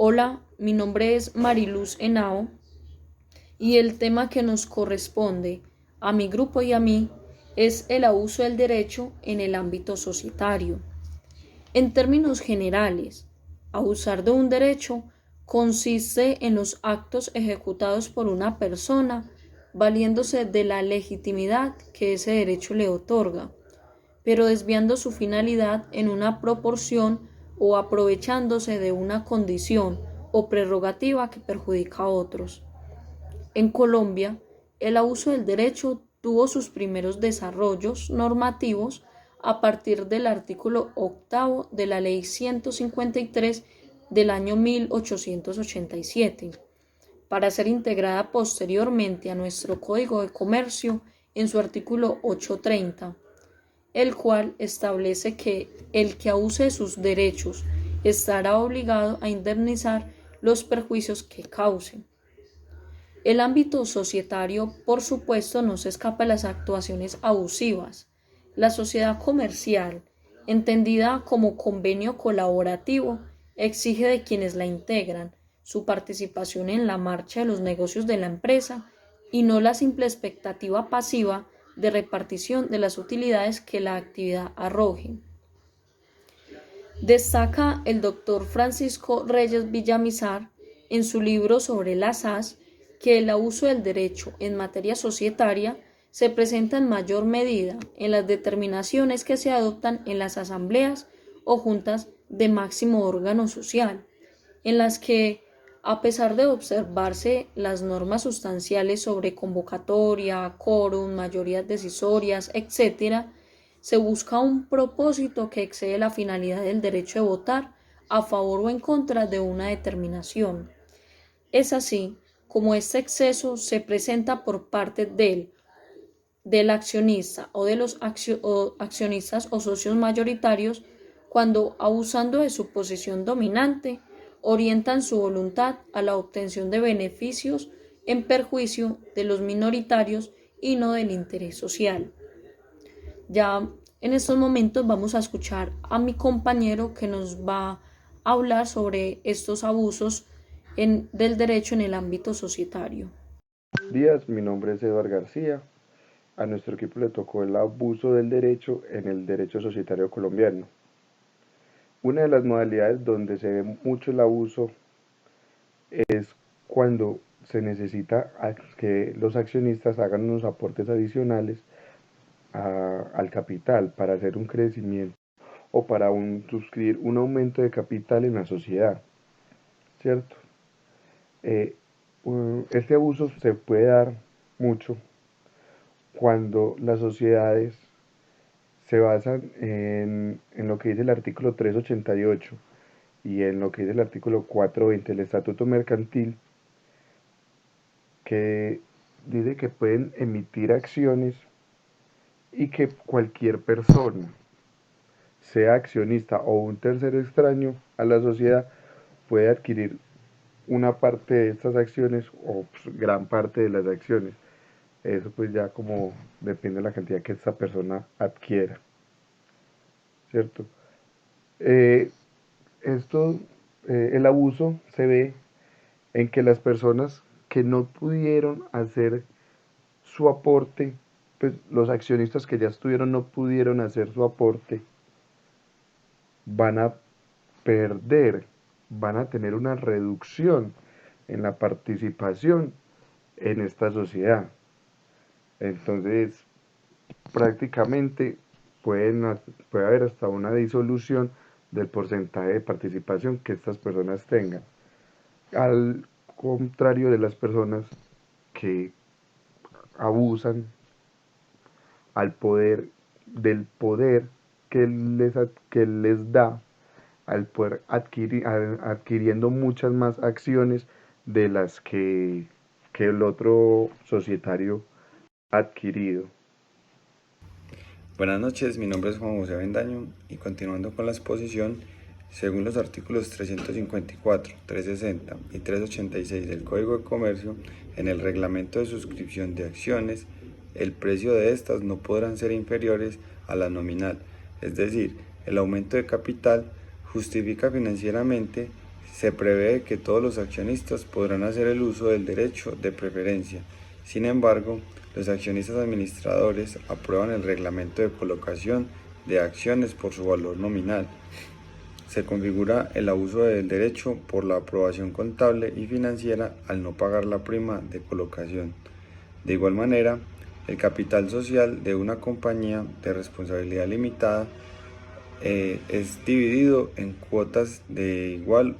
Hola, mi nombre es Mariluz Henao y el tema que nos corresponde a mi grupo y a mí es el abuso del derecho en el ámbito societario. En términos generales, abusar de un derecho consiste en los actos ejecutados por una persona valiéndose de la legitimidad que ese derecho le otorga, pero desviando su finalidad en una proporción o aprovechándose de una condición o prerrogativa que perjudica a otros. En Colombia, el abuso del derecho tuvo sus primeros desarrollos normativos a partir del artículo 8 de la Ley 153 del año 1887, para ser integrada posteriormente a nuestro Código de Comercio en su artículo 830, el cual establece que el que abuse de sus derechos estará obligado a indemnizar los perjuicios que cause. El ámbito societario, por supuesto, no se escapa de las actuaciones abusivas. La sociedad comercial, entendida como convenio colaborativo, exige de quienes la integran su participación en la marcha de los negocios de la empresa y no la simple expectativa pasiva de repartición de las utilidades que la actividad arroje. Destaca el doctor Francisco Reyes Villamizar en su libro sobre las SAS que el abuso del derecho en materia societaria se presenta en mayor medida en las determinaciones que se adoptan en las asambleas o juntas de máximo órgano social, en las que, a pesar de observarse las normas sustanciales sobre convocatoria, quórum, mayorías decisorias, etc., se busca un propósito que excede la finalidad del derecho de votar a favor o en contra de una determinación. Es así como este exceso se presenta por parte del accionista o de los accionistas o socios mayoritarios cuando, abusando de su posición dominante, orientan su voluntad a la obtención de beneficios en perjuicio de los minoritarios y no del interés social. Ya en estos momentos vamos a escuchar a mi compañero que nos va a hablar sobre estos abusos del derecho en el ámbito societario. Buenos días, mi nombre es Eduardo García. A nuestro equipo le tocó el abuso del derecho en el derecho societario colombiano. Una de las modalidades donde se ve mucho el abuso es cuando se necesita que los accionistas hagan unos aportes adicionales al capital para hacer un crecimiento o para suscribir un aumento de capital en la sociedad, ¿cierto? Eh, este abuso se puede dar mucho cuando las sociedades se basan en lo que dice el artículo 388 y en lo que dice el artículo 420 del Estatuto Mercantil, que dice que pueden emitir acciones y que cualquier persona, sea accionista o un tercero extraño a la sociedad, puede adquirir una parte de estas acciones o pues, gran parte de las acciones. Eso pues ya como depende de la cantidad que esta persona adquiera, ¿cierto? Eh, esto, el abuso se ve en que las personas que no pudieron hacer su aporte, pues los accionistas que ya estuvieron no pudieron hacer su aporte, van a perder, van a tener una reducción en la participación en esta sociedad. Entonces, prácticamente puede haber hasta una disolución del porcentaje de participación que estas personas tengan. Al contrario de las personas que abusan al poder, del poder que les da al poder adquiriendo muchas más acciones de las que el otro societario ha adquirido. Buenas noches, mi nombre es Juan José Avendaño y continuando con la exposición, según los artículos 354, 360 y 386 del Código de Comercio, en el reglamento de suscripción de acciones, el precio de estas no podrán ser inferiores a la nominal, es decir, el aumento de capital justifica financieramente Se prevé que todos los accionistas podrán hacer el uso del derecho de preferencia. Sin embargo, los accionistas administradores aprueban el reglamento de colocación de acciones por su valor nominal. Se configura el abuso del derecho por la aprobación contable y financiera al no pagar la prima de colocación. De igual manera, el capital social de una compañía de responsabilidad limitada es dividido en cuotas de igual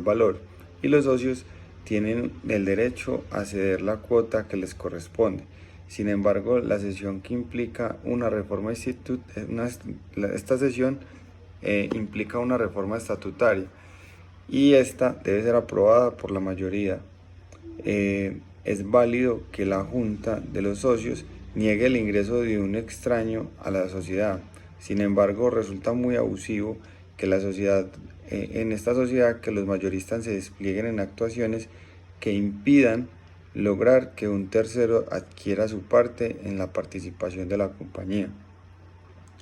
valor y los socios tienen el derecho a ceder la cuota que les corresponde. Sin embargo, la sesión que implica una reforma esta sesión implica una reforma estatutaria y esta debe ser aprobada por la mayoría. Es válido que la Junta de los Socios niegue el ingreso de un extraño a la sociedad. Sin embargo, resulta muy abusivo que en esta sociedad que los mayoristas se desplieguen en actuaciones que impidan lograr que un tercero adquiera su parte en la participación de la compañía.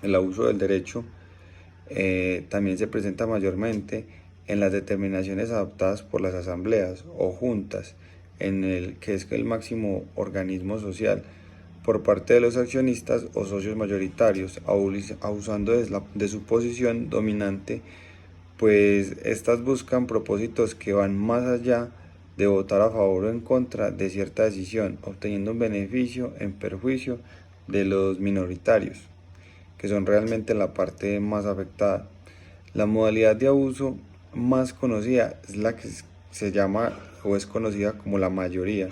El abuso del derecho también se presenta mayormente en las determinaciones adoptadas por las asambleas o juntas, que es el máximo organismo social, por parte de los accionistas o socios mayoritarios, abusando de su posición dominante, pues estas buscan propósitos que van más allá de votar a favor o en contra de cierta decisión, obteniendo un beneficio en perjuicio de los minoritarios, que son realmente la parte más afectada. La modalidad de abuso más conocida es la que se llama o es conocida como la mayoría.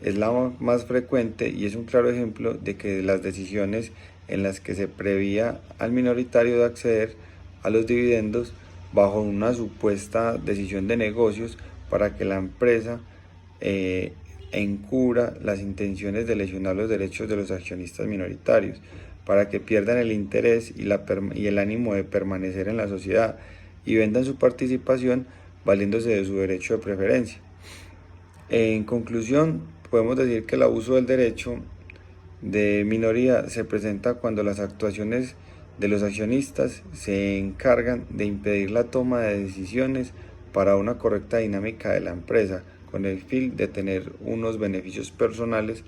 Es la más frecuente y es un claro ejemplo de que las decisiones en las que se prevía al minoritario de acceder a los dividendos bajo una supuesta decisión de negocios para que la empresa encubra las intenciones de lesionar los derechos de los accionistas minoritarios, para que pierdan el interés y el ánimo de permanecer en la sociedad y vendan su participación valiéndose de su derecho de preferencia. En conclusión, podemos decir que el abuso del derecho de minoría se presenta cuando las actuaciones de los accionistas se encargan de impedir la toma de decisiones para una correcta dinámica de la empresa, con el fin de tener unos beneficios personales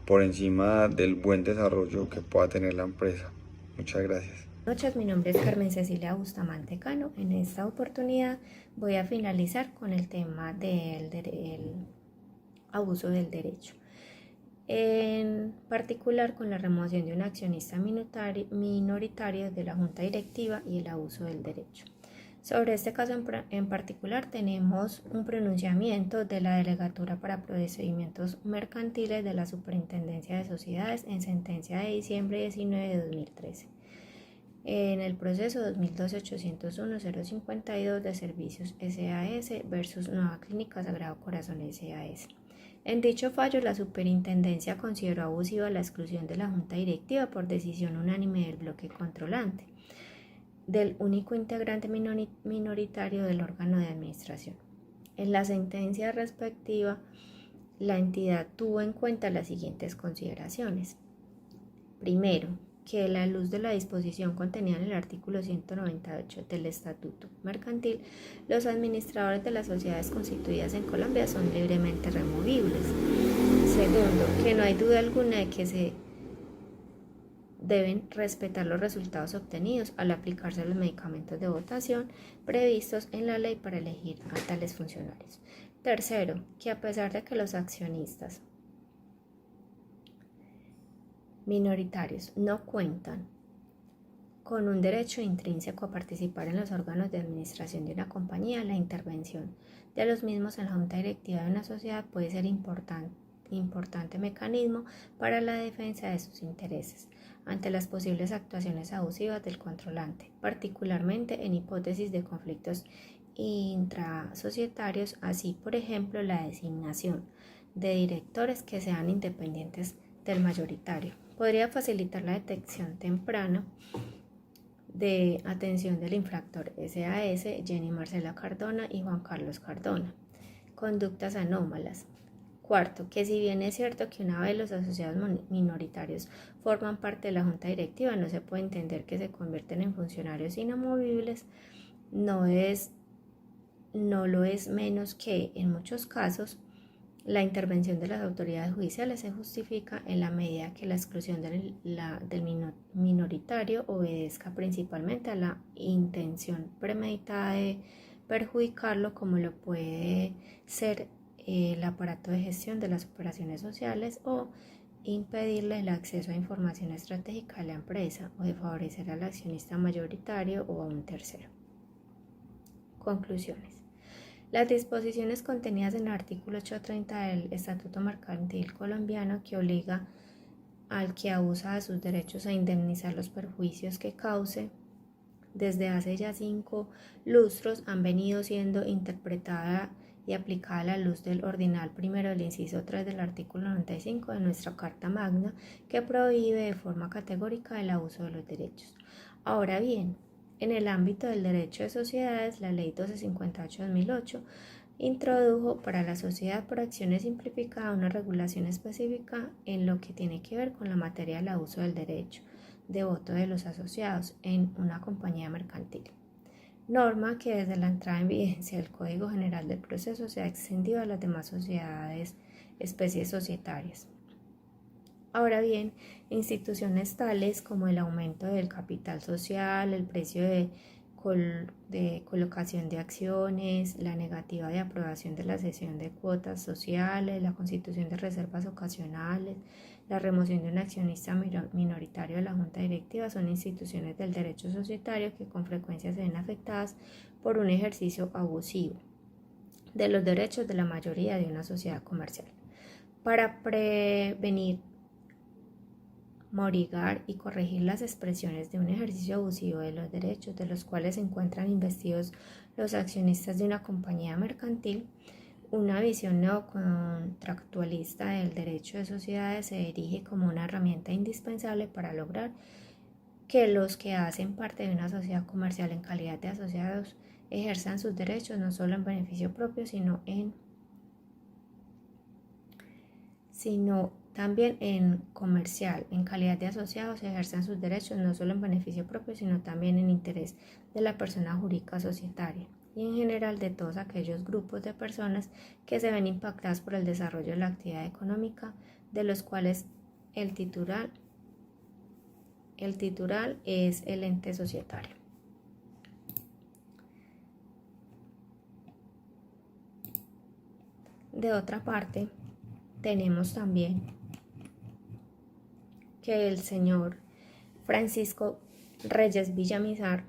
por encima del buen desarrollo que pueda tener la empresa. Muchas gracias. Buenas noches, mi nombre es Carmen Cecilia Bustamante Cano. En esta oportunidad voy a finalizar con el tema del abuso del derecho, en particular con la remoción de un accionista minoritario de la junta directiva y el abuso del derecho. Sobre este caso en particular tenemos un pronunciamiento de la Delegatura para Procedimientos Mercantiles de la Superintendencia de Sociedades en sentencia de diciembre 19 de 2013. En el proceso 2012-801-052 de Servicios SAS versus Nueva Clínica Sagrado Corazón SAS. En dicho fallo, la Superintendencia consideró abusiva la exclusión de la Junta Directiva por decisión unánime del bloque controlante, del único integrante minoritario del órgano de administración. En la sentencia respectiva, la entidad tuvo en cuenta las siguientes consideraciones. Primero, que a la luz de la disposición contenida en el artículo 198 del Estatuto Mercantil, los administradores de las sociedades constituidas en Colombia son libremente removibles. Segundo, que no hay duda alguna de que se deben respetar los resultados obtenidos al aplicarse los medicamentos de votación previstos en la ley para elegir a tales funcionarios. Tercero, que a pesar de que los accionistas minoritarios no cuentan con un derecho intrínseco a participar en los órganos de administración de una compañía, la intervención de los mismos en la junta directiva de una sociedad puede ser importante mecanismo para la defensa de sus intereses ante las posibles actuaciones abusivas del controlante, particularmente en hipótesis de conflictos intrasocietarios, así por ejemplo la designación de directores que sean independientes del mayoritario. Podría facilitar la detección temprana de atención del infractor SAS, Jenny Marcela Cardona y Juan Carlos Cardona. Conductas anómalas. Cuarto, que si bien es cierto que una vez los asociados minoritarios forman parte de la junta directiva, no se puede entender que se convierten en funcionarios inamovibles, no es no lo es menos que, en muchos casos, la intervención de las autoridades judiciales se justifica en la medida que la exclusión del minoritario obedezca principalmente a la intención premeditada de perjudicarlo, como lo puede ser el aparato de gestión de las operaciones sociales, o impedirle el acceso a información estratégica de la empresa, o de favorecer al accionista mayoritario o a un tercero. Conclusiones. Las disposiciones contenidas en el artículo 830 del Estatuto Mercantil Colombiano, que obliga al que abusa de sus derechos a indemnizar los perjuicios que cause, desde hace ya 5 lustros han venido siendo interpretadas y aplicadas a la luz del ordinal primero del inciso 3 del artículo 95 de nuestra Carta Magna, que prohíbe de forma categórica el abuso de los derechos. Ahora bien, en el ámbito del derecho de sociedades, la Ley 1258/2008 introdujo para la sociedad por acciones simplificada una regulación específica en lo que tiene que ver con la materia del abuso del derecho de voto de los asociados en una compañía mercantil. Norma que desde la entrada en vigencia del Código General del Proceso se ha extendido a las demás sociedades, especies societarias. Ahora bien, instituciones tales como el aumento del capital social, el precio de colocación de acciones, la negativa de aprobación de la cesión de cuotas sociales, la constitución de reservas ocasionales, la remoción de un accionista minoritario de la junta directiva son instituciones del derecho societario que con frecuencia se ven afectadas por un ejercicio abusivo de los derechos de la mayoría de una sociedad comercial. Para prevenir, mitigar y corregir las expresiones de un ejercicio abusivo de los derechos de los cuales se encuentran investidos los accionistas de una compañía mercantil, una visión neocontractualista del derecho de sociedades se erige como una herramienta indispensable para lograr que los que hacen parte de una sociedad comercial en calidad de asociados ejerzan sus derechos no solo en beneficio propio, sino también en comercial. En calidad de asociados ejerzan sus derechos no solo en beneficio propio, sino también en interés de la persona jurídica societaria y en general de todos aquellos grupos de personas que se ven impactadas por el desarrollo de la actividad económica, de los cuales el titular es el ente societario. De otra parte, tenemos también que el señor Francisco Reyes Villamizar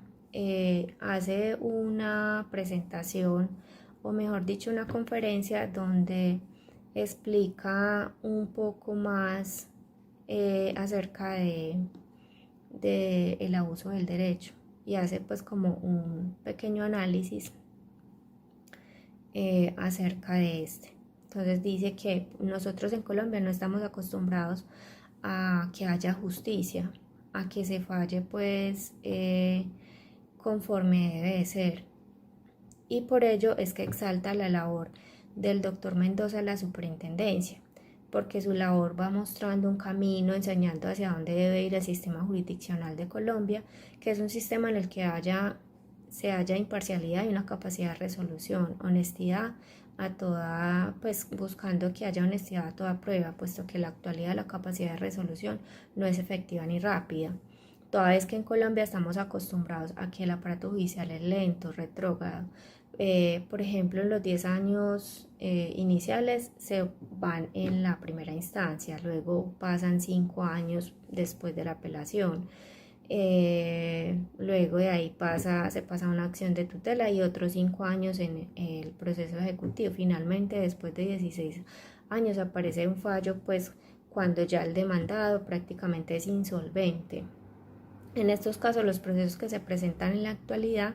hace una presentación, o mejor dicho, una conferencia donde explica un poco más acerca de el abuso del derecho y hace pues como un pequeño análisis acerca de este. Entonces dice que nosotros en Colombia no estamos acostumbrados a que haya justicia, a que se falle pues conforme debe de ser, y por ello es que exalta la labor del doctor Mendoza en la superintendencia, porque su labor va mostrando un camino, enseñando hacia dónde debe ir el sistema jurisdiccional de Colombia, que es un sistema en el que se haya imparcialidad y una capacidad de resolución, honestidad a toda, pues buscando que haya honestidad a toda prueba, puesto que en la actualidad la capacidad de resolución no es efectiva ni rápida. Toda vez que en Colombia estamos acostumbrados a que el aparato judicial es lento, retrógrado. Por ejemplo, en los 10 años iniciales se van en la primera instancia, luego pasan 5 años después de la apelación. Luego de ahí se pasa a una acción de tutela y otros 5 años en el proceso ejecutivo. Finalmente, después de 16 años aparece un fallo, pues cuando ya el demandado prácticamente es insolvente. En estos casos, los procesos que se presentan en la actualidad,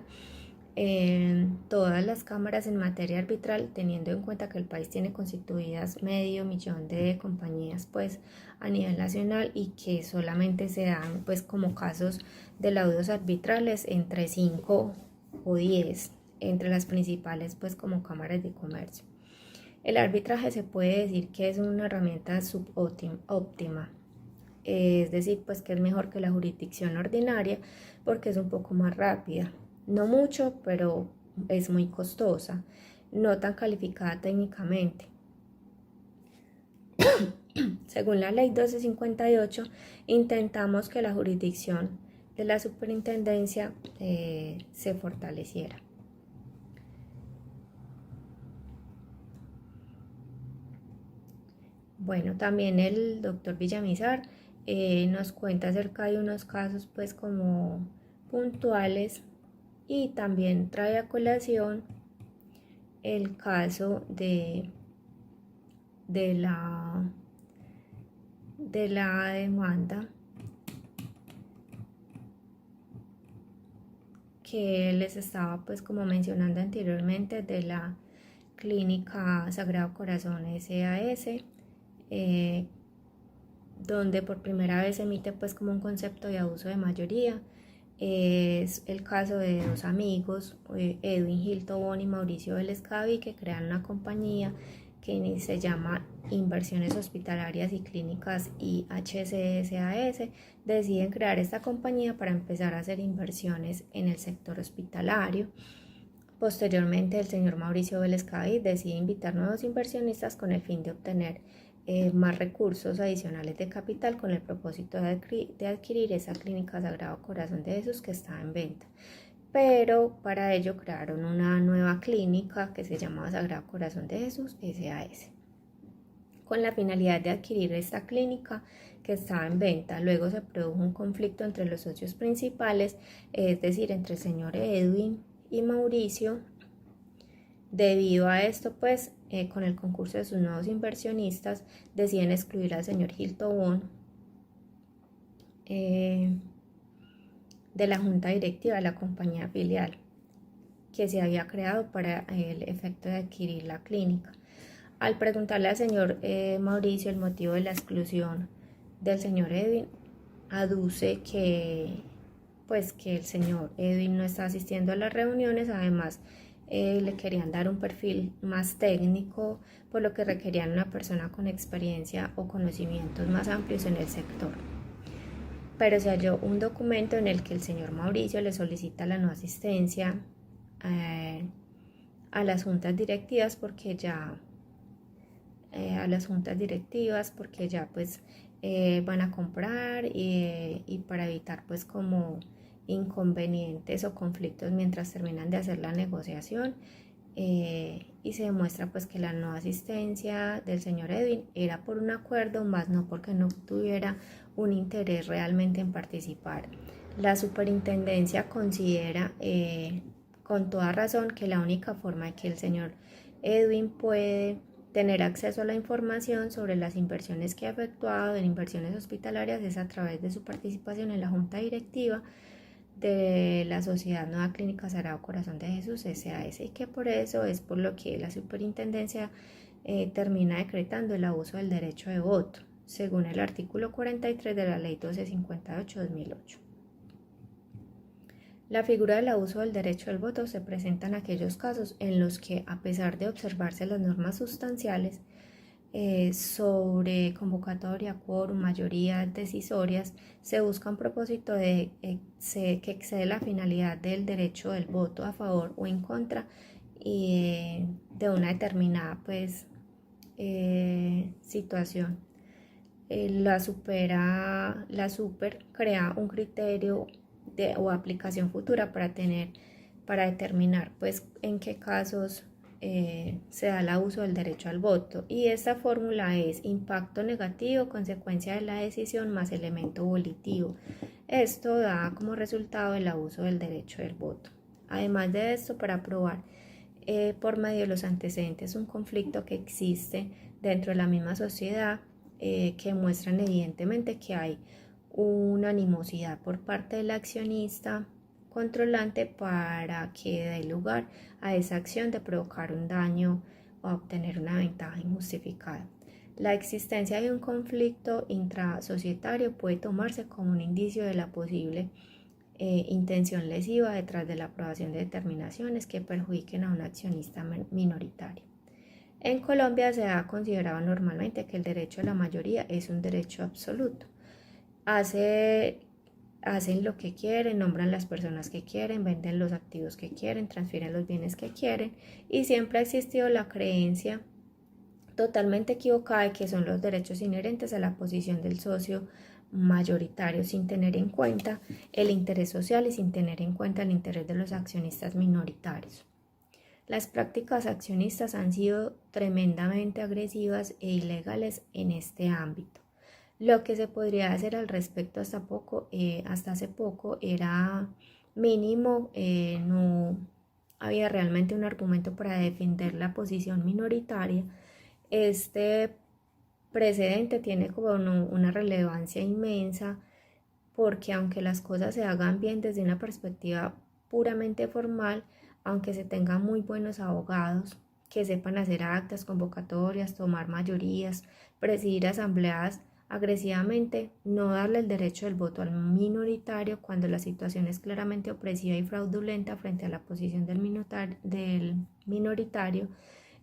todas las cámaras en materia arbitral, teniendo en cuenta que el país tiene constituidas 500.000 de compañías pues a nivel nacional, y que solamente se dan pues como casos de laudos arbitrales entre 5 o 10 entre las principales pues como cámaras de comercio. El arbitraje se puede decir que es una herramienta subóptima, es decir, pues que es mejor que la jurisdicción ordinaria porque es un poco más rápida. No mucho, pero es muy costosa, no tan calificada técnicamente. Según la ley 1258, intentamos que la jurisdicción de la superintendencia se fortaleciera. Bueno, también el doctor Villamizar nos cuenta acerca de unos casos pues como puntuales, y también trae a colación el caso de la demanda que les estaba pues como mencionando anteriormente, de la Clínica Sagrado Corazón SAS, donde por primera vez se emite pues como un concepto de abuso de mayoría. Es el caso de dos amigos, Edwin Gil Tobón y Mauricio Velescavi, que crean una compañía que se llama Inversiones Hospitalarias y Clínicas IHCSAS. Deciden crear esta compañía para empezar a hacer inversiones en el sector hospitalario. Posteriormente, el señor Mauricio Velescavi decide invitar nuevos inversionistas con el fin de obtener más recursos adicionales de capital, con el propósito de adquirir esa Clínica Sagrado Corazón de Jesús que está en venta. Pero para ello crearon una nueva clínica que se llamaba Sagrado Corazón de Jesús SAS, con la finalidad de adquirir esta clínica que estaba en venta. Luego se produjo un conflicto entre los socios principales, es decir, entre el señor Edwin y Mauricio. Debido a esto, pues, con el concurso de sus nuevos inversionistas, deciden excluir al señor Gil Tobón de la junta directiva de la compañía filial que se había creado para el efecto de adquirir la clínica. Al preguntarle al señor Mauricio el motivo de la exclusión del señor Edwin, aduce que el señor Edwin no está asistiendo a las reuniones. Además, le querían dar un perfil más técnico, por lo que requerían una persona con experiencia o conocimientos más amplios en el sector. Pero se halló un documento en el que el señor Mauricio le solicita la no asistencia a las juntas directivas porque ya pues van a comprar, y para evitar pues como inconvenientes o conflictos mientras terminan de hacer la negociación, y se demuestra pues que la no asistencia del señor Edwin era por un acuerdo, más no porque no tuviera un interés realmente en participar. La superintendencia considera con toda razón que la única forma de que el señor Edwin puede tener acceso a la información sobre las inversiones que ha efectuado en inversiones hospitalarias es a través de su participación en la junta directiva de la Sociedad Nueva Clínica Sagrado Corazón de Jesús SAS, y que por eso es por lo que la superintendencia termina decretando el abuso del derecho de voto, según el artículo 43 de la ley 1258/2008. La figura del abuso del derecho del voto se presenta en aquellos casos en los que, a pesar de observarse las normas sustanciales sobre convocatoria, quórum, mayoría decisorias, se busca un propósito que excede la finalidad del derecho del voto a favor o en contra de una determinada pues, situación. La super crea un criterio o aplicación futura para determinar pues en qué casos se da el abuso del derecho al voto, y esta fórmula es impacto negativo, consecuencia de la decisión más elemento volitivo. Esto da como resultado el abuso del derecho del voto. Además de esto, para probar por medio de los antecedentes un conflicto que existe dentro de la misma sociedad, que muestran evidentemente que hay una animosidad por parte del accionista controlante para que dé lugar a esa acción de provocar un daño o obtener una ventaja injustificada. La existencia de un conflicto intrasocietario puede tomarse como un indicio de la posible intención lesiva detrás de la aprobación de determinaciones que perjudiquen a un accionista minoritario. En Colombia se ha considerado normalmente que el derecho de la mayoría es un derecho absoluto. Hace hacen lo que quieren, nombran las personas que quieren, venden los activos que quieren, transfieren los bienes que quieren, y siempre ha existido la creencia totalmente equivocada de que son los derechos inherentes a la posición del socio mayoritario, sin tener en cuenta el interés social y sin tener en cuenta el interés de los accionistas minoritarios. Las prácticas accionistas han sido tremendamente agresivas e ilegales en este ámbito. Lo que se podría hacer al respecto hasta hace poco era mínimo, no había realmente un argumento para defender la posición minoritaria. Este precedente tiene como una relevancia inmensa, porque aunque las cosas se hagan bien desde una perspectiva puramente formal, aunque se tengan muy buenos abogados que sepan hacer actas, convocatorias, tomar mayorías, presidir asambleas agresivamente, no darle el derecho del voto al minoritario cuando la situación es claramente opresiva y fraudulenta frente a la posición del minoritario,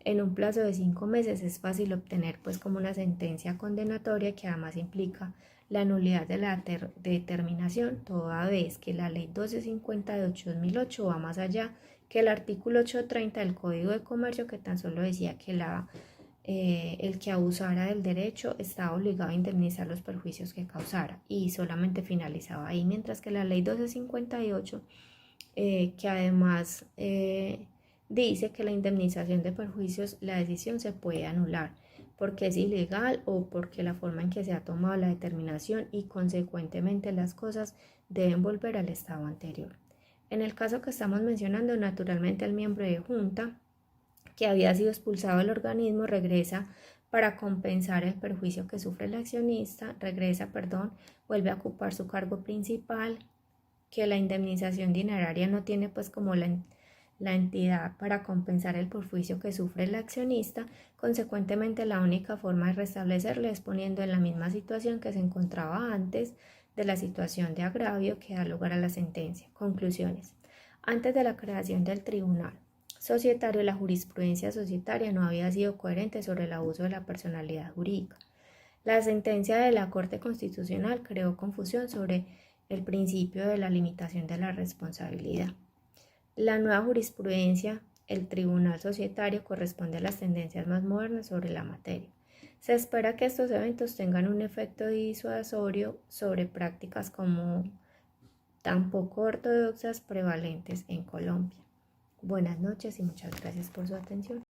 en un plazo de 5 meses es fácil obtener pues como una sentencia condenatoria que además implica la nulidad de la determinación, toda vez que la ley 1250 de 2008 va más allá que el artículo 830 del Código de Comercio, que tan solo decía que el que abusara del derecho estaba obligado a indemnizar los perjuicios que causara, y solamente finalizaba ahí, mientras que la ley 1258, que además dice que la indemnización de perjuicios, la decisión se puede anular porque es ilegal o porque la forma en que se ha tomado la determinación y consecuentemente las cosas deben volver al estado anterior. En el caso que estamos mencionando, naturalmente el miembro de junta que había sido expulsado del organismo regresa para compensar el perjuicio que sufre el accionista, vuelve a ocupar su cargo principal, que la indemnización dineraria no tiene pues como la entidad para compensar el perjuicio que sufre el accionista. Consecuentemente, la única forma de restablecerle es poniendo en la misma situación que se encontraba antes de la situación de agravio que da lugar a la sentencia. Conclusiones. Antes de la creación del tribunal societario, la jurisprudencia societaria no había sido coherente sobre el abuso de la personalidad jurídica. La sentencia de la Corte Constitucional creó confusión sobre el principio de la limitación de la responsabilidad. La nueva jurisprudencia, el tribunal societario, corresponde a las tendencias más modernas sobre la materia. Se espera que estos eventos tengan un efecto disuasorio sobre prácticas como tan poco ortodoxas prevalentes en Colombia. Buenas noches y muchas gracias por su atención.